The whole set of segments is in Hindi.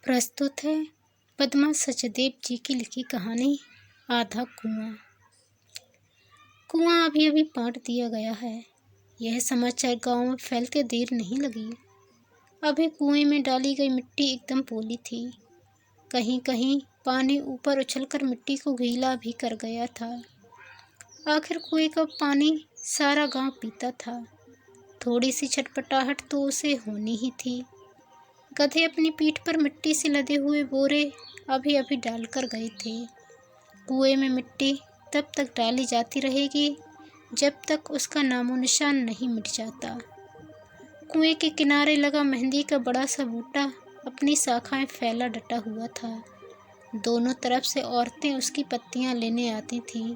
प्रस्तुत है पद्मा सचदेव जी की लिखी कहानी आधा कुआं। कुआं अभी अभी पाट दिया गया है। यह समाचार गांव में फैलते देर नहीं लगी। अभी कुएं में डाली गई मिट्टी एकदम पोली थी। कहीं कहीं पानी ऊपर उछलकर मिट्टी को गीला भी कर गया था। आखिर कुएं का पानी सारा गांव पीता था। थोड़ी सी छटपटाहट तो उसे होनी ही थी। गधे अपनी पीठ पर मिट्टी से लदे हुए बोरे अभी अभी डालकर गए थे। कुएं में मिट्टी तब तक डाली जाती रहेगी जब तक उसका नामो निशान नहीं मिट जाता। कुएं के किनारे लगा मेहंदी का बड़ा सा बूटा अपनी शाखाएं फैला डटा हुआ था। दोनों तरफ से औरतें उसकी पत्तियां लेने आती थीं।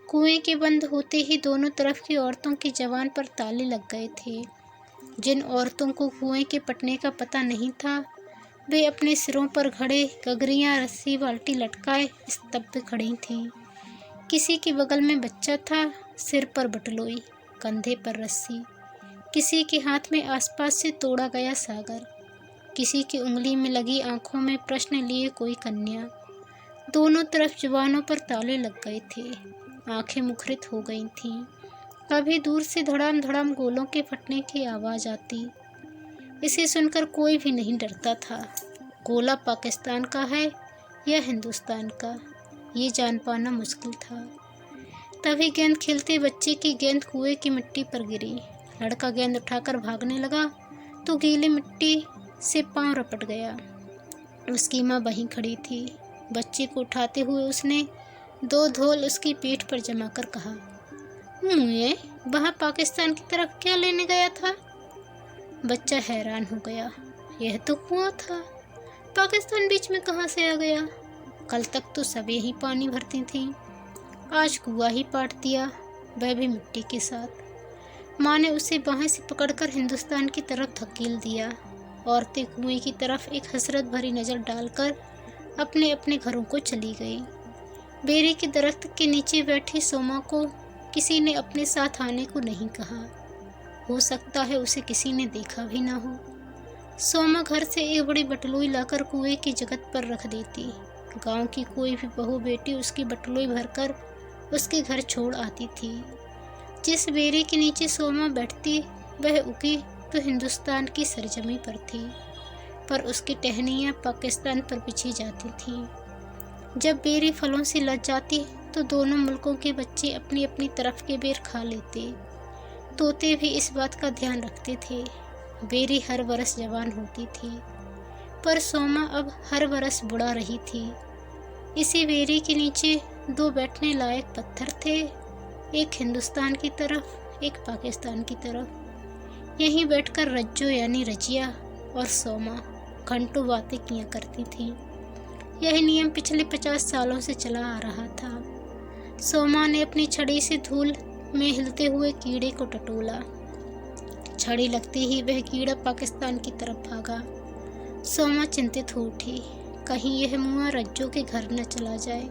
कुएं के बंद होते ही दोनों तरफ की औरतों की जबान पर ताले लग गए थे। जिन औरतों को कुएं के पटने का पता नहीं था, वे अपने सिरों पर घड़े, गगरियां, रस्सी, बाल्टी लटकाए स्तब्ध खड़ी थीं। किसी के बगल में बच्चा था, सिर पर बटलोई, कंधे पर रस्सी। किसी के हाथ में आसपास से तोड़ा गया सागर। किसी की उंगली में लगी आंखों में प्रश्न लिए कोई कन्या। दोनों तरफ जुबानों पर ताले लग गए थे। आंखें मुखरित हो गई थीं। कभी दूर से धड़ाम धड़ाम गोलों के फटने की आवाज़ आती। इसे सुनकर कोई भी नहीं डरता था। गोला पाकिस्तान का है या हिंदुस्तान का, ये जान पाना मुश्किल था। तभी गेंद खेलते बच्चे की गेंद कुएं की मिट्टी पर गिरी। लड़का गेंद उठाकर भागने लगा तो गीली मिट्टी से पांव रपट गया। उसकी माँ वहीं खड़ी थी। बच्चे को उठाते हुए उसने 2 धौल उसकी पीठ पर जमा कर कहा, मुझे वहाँ पाकिस्तान की तरफ क्या लेने गया था? बच्चा हैरान हो गया। यह तो कुआं था, पाकिस्तान बीच में कहाँ से आ गया? कल तक तो सब यही पानी भरती थी, आज कुआं ही पाट दिया, वह भी मिट्टी के साथ। माँ ने उसे बाहें से पकड़कर हिंदुस्तान की तरफ धकेल दिया। औरतें कुएं की तरफ एक हसरत भरी नज़र डालकर अपने अपने घरों को चली गई। बेरी के दरख्त के नीचे बैठी सोमा को किसी ने अपने साथ आने को नहीं कहा। हो सकता है उसे किसी ने देखा भी ना हो। सोमा घर से एक बड़ी बटलोई लाकर कुएं की जगत पर रख देती। गांव की कोई भी बहू बेटी उसकी बटलोई भरकर उसके घर छोड़ आती थी। जिस बेरी के नीचे सोमा बैठती वह उकी तो हिंदुस्तान की सरजमी पर थी, पर उसकी टहनियाँ पाकिस्तान पर बिछी जाती थीं। जब बेरी फलों से लद जाती तो दोनों मुल्कों के बच्चे अपनी अपनी तरफ के बेर खा लेते। तोते भी इस बात का ध्यान रखते थे। बेरी हर बरस जवान होती थी, पर सोमा अब हर बरस बुढ़ा रही थी। इसी बेरी के नीचे 2 बैठने लायक पत्थर थे, एक हिंदुस्तान की तरफ, एक पाकिस्तान की तरफ। यहीं बैठकर रज्जो यानी रजिया और सोमा घंटों बातें किया करती थीं। यह नियम पिछले 50 सालों से चला आ रहा था। सोमा ने अपनी छड़ी से धूल में हिलते हुए कीड़े को टटोला। छड़ी लगते ही वह कीड़ा पाकिस्तान की तरफ भागा। सोमा चिंतित हो उठी, कहीं यह मुआ रज्जो के घर न चला जाए।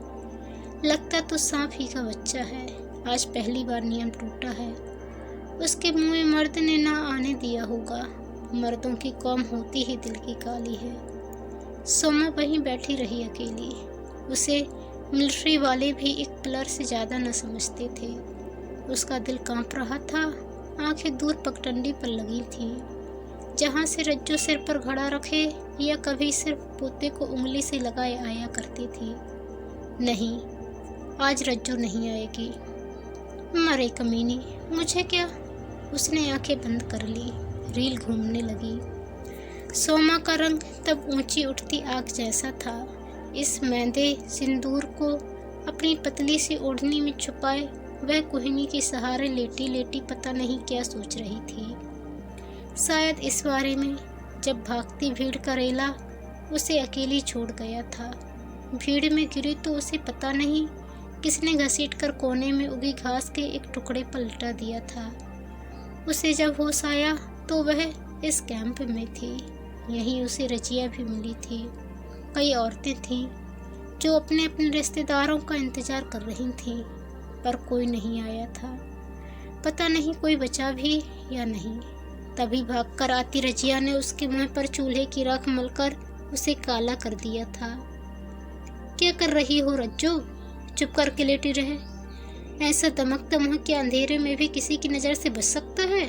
लगता तो सांप ही का बच्चा है। आज पहली बार नियम टूटा है। उसके मुंह में मर्द ने ना आने दिया होगा। मर्दों की कौम होती ही दिल की काली है। सोमा वहीं बैठी रही अकेली। उसे मिलिट्री वाले भी एक पिलर से ज़्यादा न समझते थे। उसका दिल कांप रहा था। आंखें दूर पगडंडी पर लगी थीं, जहाँ से रज्जो सिर पर घड़ा रखे या कभी सिर्फ पोते को उंगली से लगाए आया करती थी। नहीं, आज रज्जो नहीं आएगी। मरे कमीनी, मुझे क्या? उसने आंखें बंद कर ली। रील घूमने लगी। सोमा का रंग तब ऊंची उठती आग जैसा था। इस मैदे सिंदूर को अपनी पतली सी ओढ़नी में छुपाए वह कोहिनी के सहारे लेटी लेटी पता नहीं क्या सोच रही थी। शायद इस बारे में, जब भागती भीड़ का रेला उसे अकेली छोड़ गया था। भीड़ में गिरी तो उसे पता नहीं किसने घसीटकर कोने में उगी घास के एक टुकड़े पर लिटा दिया था। उसे जब होश आया तो वह इस कैंप में थी। यहीं उसे रजिया भी मिली थी। कई औरतें थीं जो अपने अपने रिश्तेदारों का इंतजार कर रही थीं, पर कोई नहीं आया था। पता नहीं कोई बचा भी या नहीं। तभी भागकर आती रजिया ने उसके मुंह पर चूल्हे की राख मलकर उसे काला कर दिया था। क्या कर रही हो रज्जो? चुप करके लेटी रहे। ऐसा दमकता मुँह के अंधेरे में भी किसी की नज़र से बच सकता है?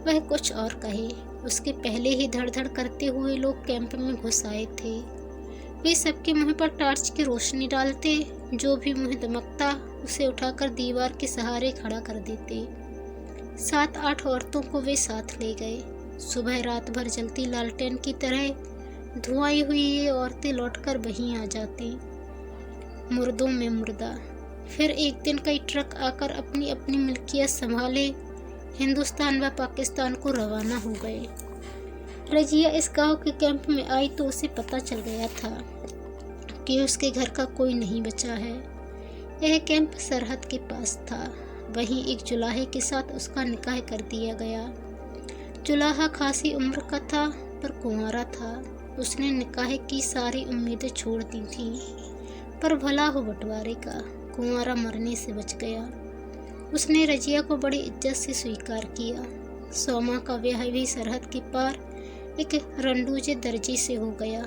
वह कुछ और कहे, उसके पहले ही धड़ धड़ करते हुए लोग कैंप में घुस आए थे। वे सबके मुंह पर टार्च की रोशनी डालते, जो भी मुंह दमकता उसे उठाकर दीवार के सहारे खड़ा कर देते। 7-8 औरतों को वे साथ ले गए। सुबह रात भर जलती लालटेन की तरह धुआई हुई ये औरतें लौटकर वहीं आ जाती, मुर्दों में मुर्दा। फिर एक दिन कई ट्रक आकर अपनी अपनी मिल्कियत संभाले हिंदुस्तान व पाकिस्तान को रवाना हो गए। रजिया इस गांव के कैंप में आई तो उसे पता चल गया था कि उसके घर का कोई नहीं बचा है। यह कैंप सरहद के पास था। वहीं एक जुलाहे के साथ उसका निकाह कर दिया गया। जुलाहा खासी उम्र का था पर कुंवारा था। उसने निकाह की सारी उम्मीदें छोड़ दी थीं, पर भला हो बंटवारे का, कुंवारा मरने से बच गया। उसने रजिया को बड़ी इज्जत से स्वीकार किया। सोमा का ब्याह भी सरहद के पार एक रंडूजे दर्जी से हो गया।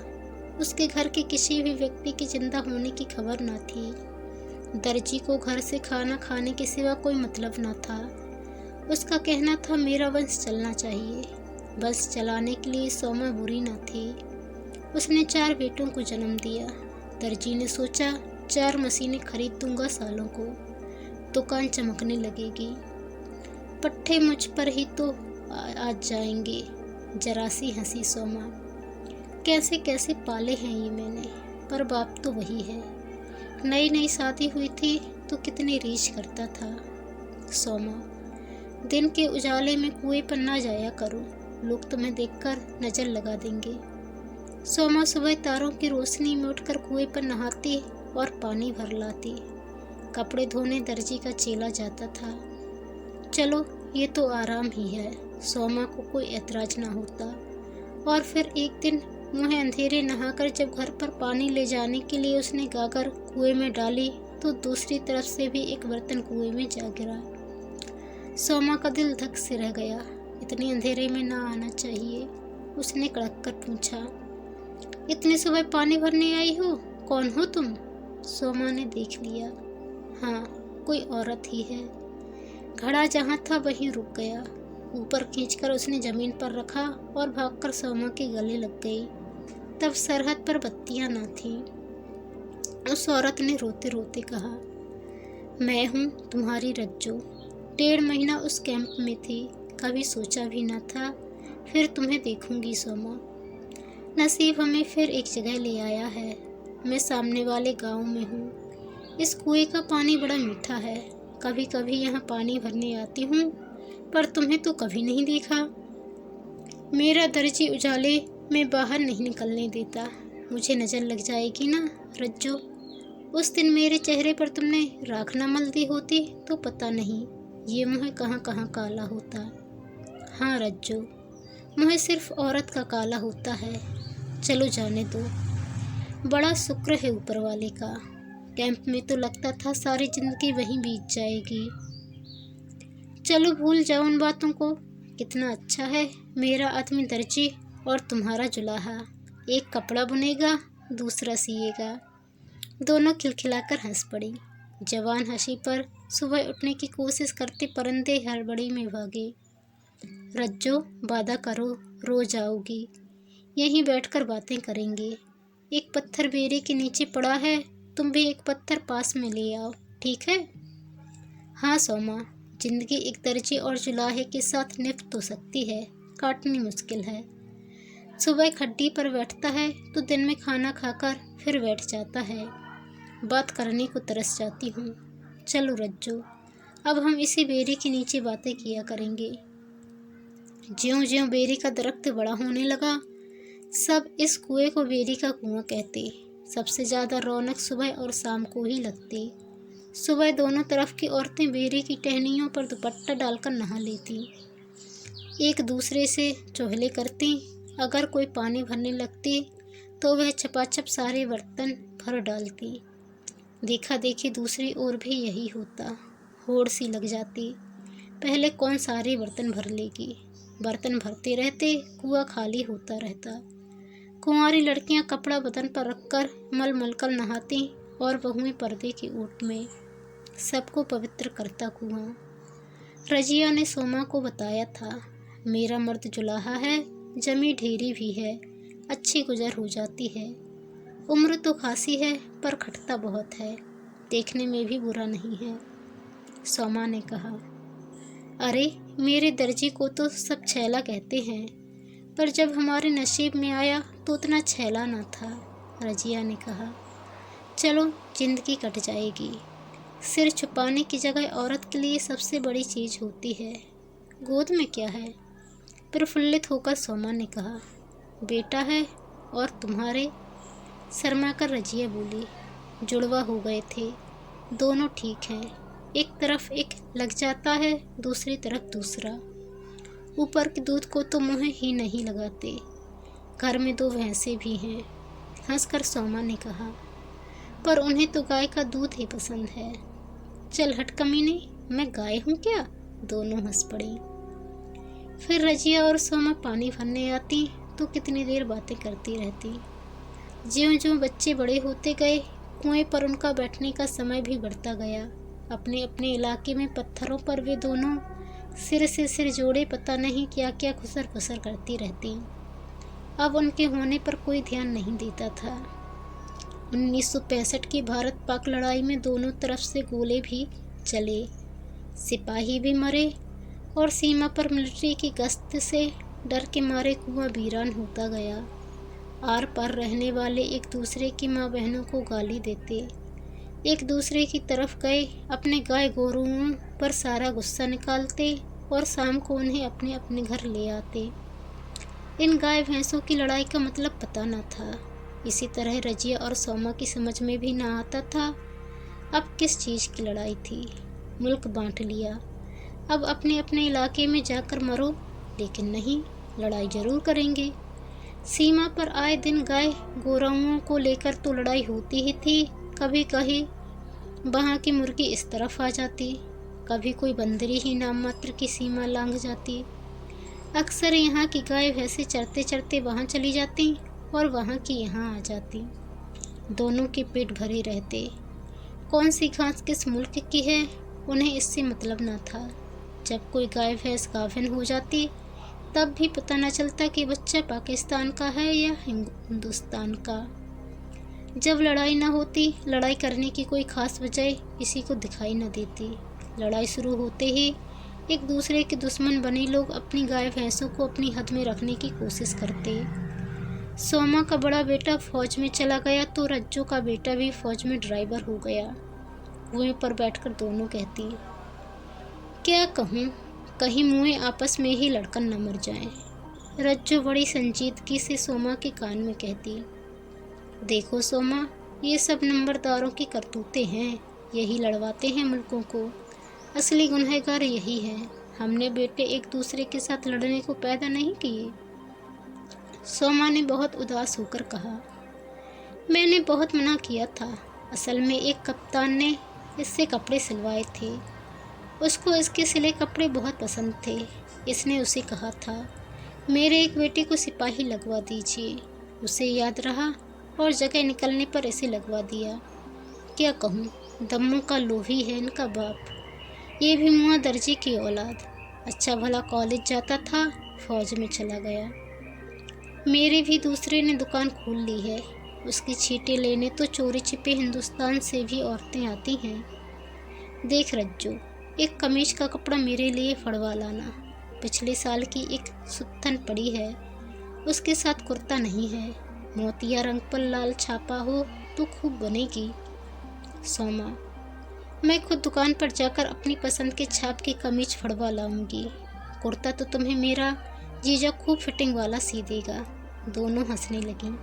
उसके घर के किसी भी व्यक्ति के जिंदा होने की खबर न थी। दर्जी को घर से खाना खाने के सिवा कोई मतलब न था। उसका कहना था, मेरा वंश चलना चाहिए। वंश चलाने के लिए सोमा बुरी न थी। उसने 4 बेटों को जन्म दिया। दर्जी ने सोचा, 4 मशीनें खरीद दूंगा सालों को, दुकान चमकने लगेगी। पट्टे मुझ पर ही तो आज जाएंगे। जरा सी हंसी सोमा। कैसे कैसे पाले हैं ये मैंने, पर बाप तो वही है। नई नई शादी हुई थी तो कितनी रीछ करता था। सोमा, दिन के उजाले में कुएं पर ना जाया करो, लोग तुम्हें देखकर नजर लगा देंगे। सोमा सुबह तारों की रोशनी में उठकर कुएं पर नहाती और पानी भर लाती। कपड़े धोने दर्जी का चेला जाता था। चलो ये तो आराम ही है, सोमा को कोई ऐतराज ना होता। और फिर एक दिन मुँह अंधेरे नहाकर जब घर पर पानी ले जाने के लिए उसने गागर कुएं में डाली तो दूसरी तरफ से भी एक बर्तन कुएं में जा गिरा। सोमा का दिल धक से रह गया। इतने अंधेरे में ना आना चाहिए। उसने कड़क कर पूछा, इतनी सुबह पानी भरने आई हो? कौन हो तुम? सोमा ने देख लिया। हाँ, कोई औरत ही है। घड़ा जहाँ था वहीं रुक गया। ऊपर खींचकर उसने जमीन पर रखा और भागकर सोमा के गले लग गई। तब सरहद पर बत्तियां न थीं। उस औरत ने रोते रोते कहा, मैं हूँ तुम्हारी रज्जो। 1.5 महीना उस कैंप में थी, कभी सोचा भी न था फिर तुम्हें देखूंगी सोमा। नसीब हमें फिर एक जगह ले आया है। मैं सामने वाले गांव में हूँ। इस कुएं का पानी बड़ा मीठा है। कभी कभी यहाँ पानी भरने आती हूँ, पर तुम्हें तो कभी नहीं देखा। मेरा दर्जी उजाले में बाहर नहीं निकलने देता। मुझे नज़र लग जाएगी ना रज्जो। उस दिन मेरे चेहरे पर तुमने राख न मल दी होती तो पता नहीं ये मुँह कहाँ कहाँ काला होता। हाँ रज्जो, मुँह सिर्फ औरत का काला होता है। चलो जाने दो। बड़ा शुक्र है ऊपर वाले का। कैंप में तो लगता था सारी जिंदगी वहीं बीत जाएगी। चलो भूल जाओ उन बातों को। कितना अच्छा है, मेरा आदमी दर्जी और तुम्हारा जुलाहा। एक कपड़ा बुनेगा, दूसरा सिएगा। दोनों खिलखिलाकर हंस पड़ी। जवान हंसी पर सुबह उठने की कोशिश करते परिंदे हड़बड़ी में भागे। रज्जो, वादा करो रोज आओगी। यहीं बैठकर बातें करेंगे। एक पत्थर बेरे के नीचे पड़ा है, तुम भी एक पत्थर पास में ले आओ, ठीक है? हाँ सोमा, जिंदगी एक दर्जी और जुलाहे के साथ निभ तो सकती है, काटनी मुश्किल है। सुबह खड्डी पर बैठता है तो दिन में खाना खाकर फिर बैठ जाता है। बात करने को तरस जाती हूँ। चलो रज्जो, अब हम इसी बेरी के नीचे बातें किया करेंगे। ज्यों-ज्यों बेरी का दरख्त बड़ा होने लगा, सब इस कुएं को बेरी का कुआं कहते। सबसे ज़्यादा रौनक सुबह और शाम को ही लगती। सुबह दोनों तरफ की औरतें बेरी की टहनियों पर दुपट्टा डालकर नहा लेती, एक दूसरे से चोहले करती। अगर कोई पानी भरने लगती तो वह छपाछप सारे बर्तन भर डालती। देखा देखी दूसरी ओर भी यही होता। होड़ सी लग जाती, पहले कौन सारे बर्तन भर लेगी। बर्तन भरते रहते, कुआं खाली होता रहता। कुंवारी लड़कियां कपड़ा बदन पर रखकर मल मल कर नहाती और बहुएं पर्दे की ओट में। सबको पवित्र करता कुआं। रजिया ने सोमा को बताया था, मेरा मर्द जुलाहा है, जमी ढेरी भी है, अच्छी गुजर हो जाती है। उम्र तो खासी है पर खटता बहुत है, देखने में भी बुरा नहीं है। सोमा ने कहा, अरे मेरे दर्जी को तो सब छैला कहते हैं, पर जब हमारे नसीब में आया तो उतना छैला ना था। रजिया ने कहा, चलो जिंदगी कट जाएगी। सिर छुपाने की जगह औरत के लिए सबसे बड़ी चीज़ होती है। गोद में क्या है? प्रफुल्लित होकर सोमा ने कहा, बेटा है। और तुम्हारे? शर्मा कर रजिया बोली, जुड़वा हो गए थे, दोनों ठीक हैं। एक तरफ एक लग जाता है, दूसरी तरफ दूसरा। ऊपर के दूध को तो मुँह ही नहीं लगाते। घर में 2 भैंसें भी हैं। हंसकर सोमा ने कहा, पर उन्हें तो गाय का दूध ही पसंद है। चल हट कमीने, मैं गाय हूँ क्या? दोनों हंस पड़ी। फिर रजिया और सोमा पानी भरने आती तो कितनी देर बातें करती रहती। ज्यों-ज्यों बच्चे बड़े होते गए, कुएं पर उनका बैठने का समय भी बढ़ता गया। अपने अपने इलाके में पत्थरों पर वे दोनों सिर से सिर जोड़े पता नहीं क्या क्या खुसर फुसर करती रहती। अब उनके होने पर कोई ध्यान नहीं देता था। 1965 की भारत पाक लड़ाई में दोनों तरफ से गोले भी चले, सिपाही भी मरे और सीमा पर मिलिट्री की गश्त से डर के मारे कुआं वीरान होता गया। आर पार रहने वाले एक दूसरे की माँ बहनों को गाली देते, एक दूसरे की तरफ गए अपने गाय गोरुओं पर सारा गुस्सा निकालते और शाम को उन्हें अपने अपने घर ले आते। इन गाय भैंसों की लड़ाई का मतलब पता न था। इसी तरह रजिया और सोमा की समझ में भी ना आता था अब किस चीज़ की लड़ाई थी। मुल्क बांट लिया, अब अपने अपने इलाके में जाकर मरो, लेकिन नहीं, लड़ाई जरूर करेंगे। सीमा पर आए दिन गाय गोराओं को लेकर तो लड़ाई होती ही थी। कभी कहीं वहाँ की मुर्गी इस तरफ आ जाती, कभी कोई बंदरी ही नाम मात्र की सीमा लांघ जाती। अक्सर यहाँ की गाय भैंसे चरते चरते वहाँ चली जाती और वहाँ की यहाँ आ जाती। दोनों के पेट भरे रहते। कौन सी घास किस मुल्क की है उन्हें इससे मतलब न था। जब कोई गाय भैंस गाभिन हो जाती तब भी पता न चलता कि बच्चा पाकिस्तान का है या हिंदुस्तान का। जब लड़ाई न होती, लड़ाई करने की कोई खास वजह किसी को दिखाई न देती। लड़ाई शुरू होते ही एक दूसरे के दुश्मन बने लोग अपनी गाय भैंसों को अपनी हद में रखने की कोशिश करते। सोमा का बड़ा बेटा फौज में चला गया तो रज्जो का बेटा भी फौज में ड्राइवर हो गया। कुएं पर बैठकर दोनों कहती, क्या कहूँ, कहीं मुँह आपस में ही लड़कन न मर जाएं। रज्जो बड़ी संजीदगी से सोमा के कान में कहती, देखो सोमा, ये सब नंबरदारों की करतूतें हैं, यही लड़वाते हैं मुल्कों को। असली गुनहगार यही है। हमने बेटे एक दूसरे के साथ लड़ने को पैदा नहीं किए। सोमा ने बहुत उदास होकर कहा, मैंने बहुत मना किया था। असल में एक कप्तान ने इससे कपड़े सिलवाए थे। उसको इसके सिले कपड़े बहुत पसंद थे। इसने उसे कहा था, मेरे एक बेटे को सिपाही लगवा दीजिए। उसे याद रहा और जगह निकलने पर इसे लगवा दिया। क्या कहूँ, दम्मों का लोभी है इनका बाप। ये भी मुआ दर्जी की औलाद। अच्छा भला कॉलेज जाता था, फौज में चला गया। मेरे भी दूसरे ने दुकान खोल ली है। उसकी छींटे लेने तो चोरी छिपे हिंदुस्तान से भी औरतें आती हैं। देख रज्जो, एक कमीज का कपड़ा मेरे लिए फड़वा लाना। पिछले साल की एक सुत्थन पड़ी है, उसके साथ कुर्ता नहीं है। मोतिया रंग पर लाल छापा हो तो खूब बनेगी। सोमा, मैं खुद दुकान पर जाकर अपनी पसंद के छाप की कमीज फड़वा लाऊंगी। कुर्ता तो तुम्हें मेरा जीजा खूब फिटिंग वाला सी देगा। दोनों हंसने लगीं।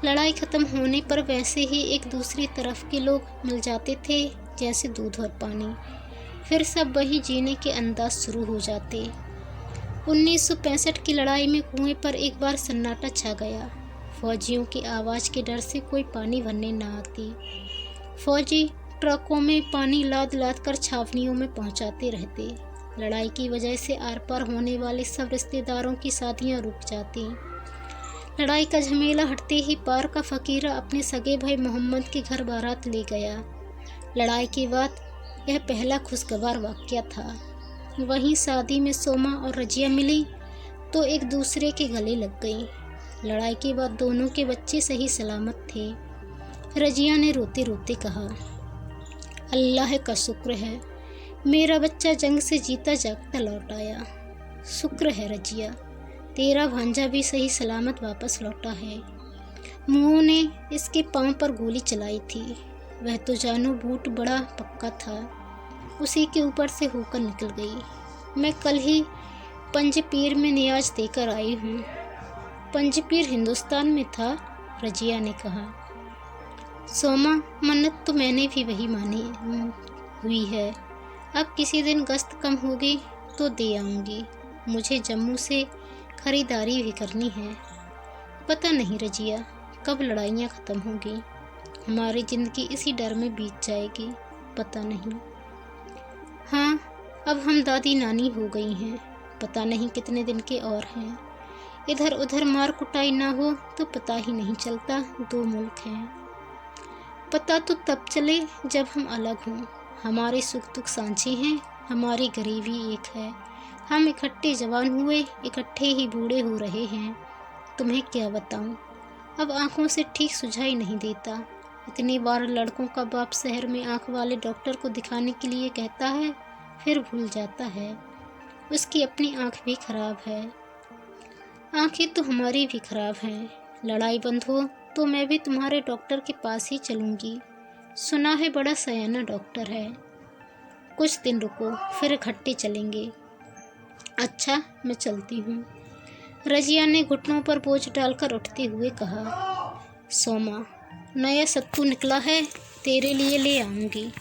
लड़ाई खत्म होने पर वैसे ही एक दूसरी तरफ के लोग मिल जाते थे जैसे दूध और पानी। फिर सब वही जीने के अंदाज शुरू हो जाते। 1965 की लड़ाई में कुएं पर एक बार सन्नाटा छा गया। फौजियों की आवाज़ के डर से कोई पानी भरने न आती। फौजी ट्रकों में पानी लाद लाद कर छावनियों में पहुंचाते रहते। लड़ाई की वजह से आर पार होने वाले सब रिश्तेदारों की शादियां रुक जाती। लड़ाई का झमेला हटते ही पार का फकीरा अपने सगे भाई मोहम्मद के घर बारात ले गया। लड़ाई के बाद यह पहला खुशगवार वाक़या था। वहीं शादी में सोमा और रजिया मिली तो एक दूसरे के गले लग गई। लड़ाई के बाद दोनों के बच्चे सही सलामत थे। रजिया ने रोते रोते कहा, अल्लाह का शुक्र है, मेरा बच्चा जंग से जीता जागता लौट आया। शुक्र है रजिया, तेरा भांजा भी सही सलामत वापस लौटा है। मुओं ने इसके पांव पर गोली चलाई थी। वह तो जानो बूट बड़ा पक्का था, उसी के ऊपर से होकर निकल गई। मैं कल ही पंजपीर में नियाज देकर आई हूँ। पंजपीर हिंदुस्तान में था, रजिया ने कहा। सोमा, मन्नत तो मैंने भी वही मानी हुई है। अब किसी दिन गश्त कम होगी तो दे आऊँगी। मुझे जम्मू से खरीदारी भी करनी है। पता नहीं रजिया, कब लड़ाइयाँ ख़त्म होगी। हमारी ज़िंदगी इसी डर में बीत जाएगी, पता नहीं। हाँ, अब हम दादी नानी हो गई हैं, पता नहीं कितने दिन के और हैं। इधर उधर मार कुटाई ना हो तो पता ही नहीं चलता, दो मुल्क हैं। पता तो तब चले जब हम अलग हों। हमारे सुख दुख साझे हैं, हमारी गरीबी एक है। हम इकट्ठे जवान हुए, इकट्ठे ही बूढ़े हो रहे हैं। तुम्हें क्या बताऊं, अब आंखों से ठीक सुझाई नहीं देता। इतनी बार लड़कों का बाप शहर में आंख वाले डॉक्टर को दिखाने के लिए कहता है, फिर भूल जाता है। उसकी अपनी आंख भी खराब है। आंखें तो हमारी भी खराब हैं। लड़ाई बंद हो तो मैं भी तुम्हारे डॉक्टर के पास ही चलूँगी। सुना है बड़ा सयाना डॉक्टर है। कुछ दिन रुको, फिर इकट्ठे चलेंगे। अच्छा, मैं चलती हूँ। रजिया ने घुटनों पर बोझ डालकर उठते हुए कहा, सोमा, नया सत्तू निकला है, तेरे लिए ले आऊँगी।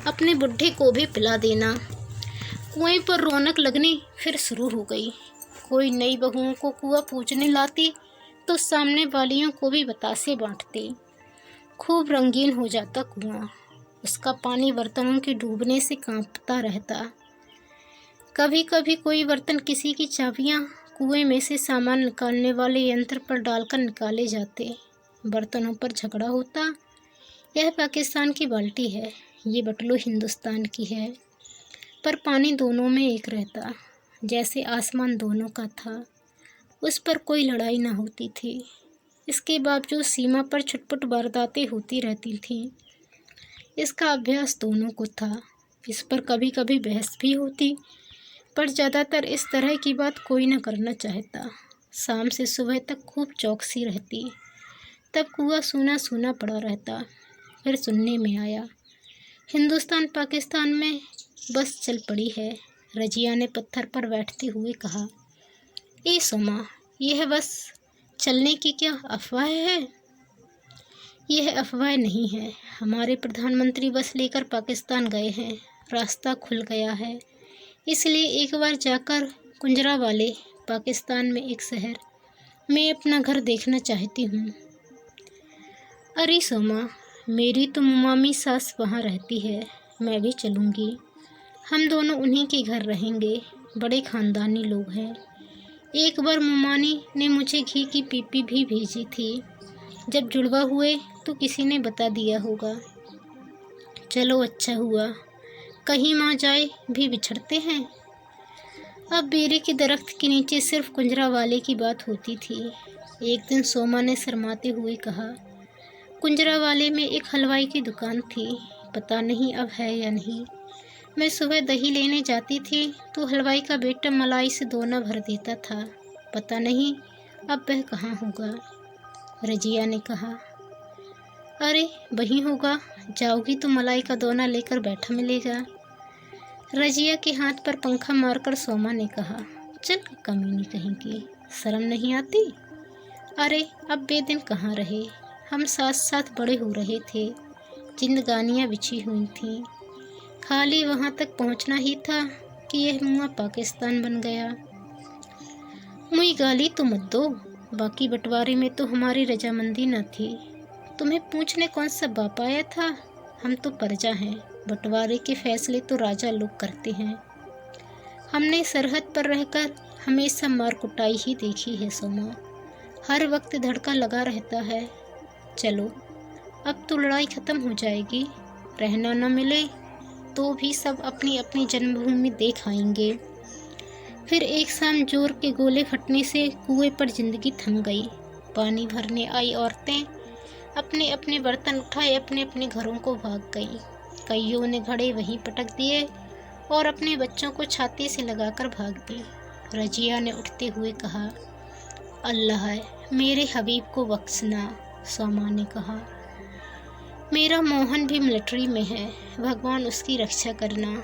अपने बुढ़े को भी पिला देना। कुएं पर रौनक लगनी फिर शुरू हो गई। कोई नई बहुओं को कुआं पूजने लाती तो सामने वालियों को भी बतासे बांटते। खूब रंगीन हो जाता कुआं। उसका पानी बर्तनों के डूबने से कांपता रहता। कभी कभी कोई बर्तन किसी की चाबियां कुएं में से सामान निकालने वाले यंत्र पर डालकर निकाले जाते। बर्तनों पर झगड़ा होता। यह पाकिस्तान की बाल्टी है, ये बटलू हिंदुस्तान की है। पर पानी दोनों में एक रहता, जैसे आसमान दोनों का था। उस पर कोई लड़ाई ना होती थी। इसके बावजूद सीमा पर छुटपुट वारदातें होती रहती थीं। इसका अभ्यास दोनों को था। इस पर कभी कभी बहस भी होती, पर ज़्यादातर इस तरह की बात कोई न करना चाहता। शाम से सुबह तक खूब चौकसी रहती। तब कुआं सूना सूना पड़ा रहता। फिर सुनने में आया, हिंदुस्तान पाकिस्तान में बस चल पड़ी है। रजिया ने पत्थर पर बैठते हुए कहा, ए सोमा, यह बस चलने की क्या अफवाह है? यह अफवाह नहीं है। हमारे प्रधानमंत्री बस लेकर पाकिस्तान गए हैं। रास्ता खुल गया है। इसलिए एक बार जाकर कुंजरावाले, पाकिस्तान में एक शहर, मैं अपना घर देखना चाहती हूँ। अरे सोमा, मेरी तो मुमामी सास वहाँ रहती है, मैं भी चलूँगी। हम दोनों उन्हीं के घर रहेंगे। बड़े ख़ानदानी लोग हैं। एक बार मुमानी ने मुझे घी की पीपी भी भेजी थी। जब जुड़वा हुए तो किसी ने बता दिया होगा। चलो अच्छा हुआ, कहीं माँ जाए भी बिछड़ते हैं। अब बेरे के दरख्त के नीचे सिर्फ कुंजरावाले की बात होती थी। एक दिन सोमा ने शर्माते हुए कहा, कुंजरावाले में एक हलवाई की दुकान थी, पता नहीं अब है या नहीं। मैं सुबह दही लेने जाती थी तो हलवाई का बेटा मलाई से दोना भर देता था। पता नहीं अब वह कहाँ होगा। रजिया ने कहा, अरे वहीं होगा, जाओगी तो मलाई का दोना लेकर बैठा मिलेगा। रजिया के हाथ पर पंखा मारकर सोमा ने कहा, चल कमीनी कहीं की, शर्म नहीं आती? अरे अब वे दिन कहाँ रहे। हम साथ साथ बड़े हो रहे थे। जिंदगानियाँ बिछी हुई थीं। खाली वहाँ तक पहुँचना ही था कि यह मुआ पाकिस्तान बन गया। मुई गाली तो मत दो, बाकी बंटवारे में तो हमारी रजामंदी न थी। तुम्हें पूछने कौन सा बाप आया था? हम तो प्रजा हैं। बंटवारे के फैसले तो राजा लोग करते हैं। हमने सरहद पर रहकर हमेशा मार कुटाई ही देखी है सोमा। हर वक्त धड़का लगा रहता है। चलो अब तो लड़ाई ख़त्म हो जाएगी, रहना न मिले तो भी सब अपनी अपनी जन्मभूमि देख आएंगे। फिर एक शाम जोर के गोले फटने से कुएं पर जिंदगी थम गई। पानी भरने आई औरतें अपने अपने बर्तन उठाए अपने अपने घरों को भाग गईं। कईयों ने घड़े वहीं पटक दिए और अपने बच्चों को छाती से लगाकर भाग गई। रजिया ने उठते हुए कहा, अल्लाह मेरे हबीब को बख्शना। सोमा ने कहा, मेरा मोहन भी मिलिट्री में है, भगवान उसकी रक्षा करना।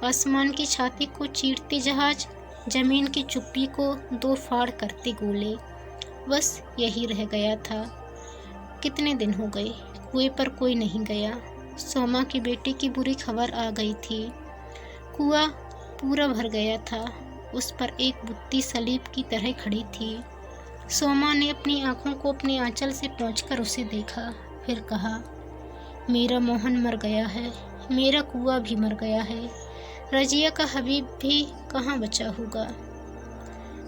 आसमान की छाती को चीरते जहाज, जमीन की चुप्पी को दो फाड़ करते गोले, बस यही रह गया था। कितने दिन हो गए कुएं पर कोई नहीं गया। सोमा की बेटे की बुरी खबर आ गई थी। कुआं पूरा भर गया था, उस पर एक बुत्ती सलीब की तरह खड़ी थी। सोमा ने अपनी आंखों को अपने आंचल से पोंछकर उसे देखा, फिर कहा, मेरा मोहन मर गया है, मेरा कुआं भी मर गया है, रजिया का हबीब भी कहाँ बचा होगा।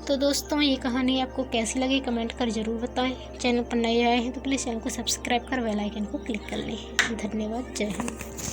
तो दोस्तों, ये कहानी आपको कैसी लगी कमेंट कर ज़रूर बताएं। चैनल पर नए आए हैं तो प्लीज़ चैनल को सब्सक्राइब कर बेल आइकन को क्लिक कर लें। धन्यवाद। जय हिंद।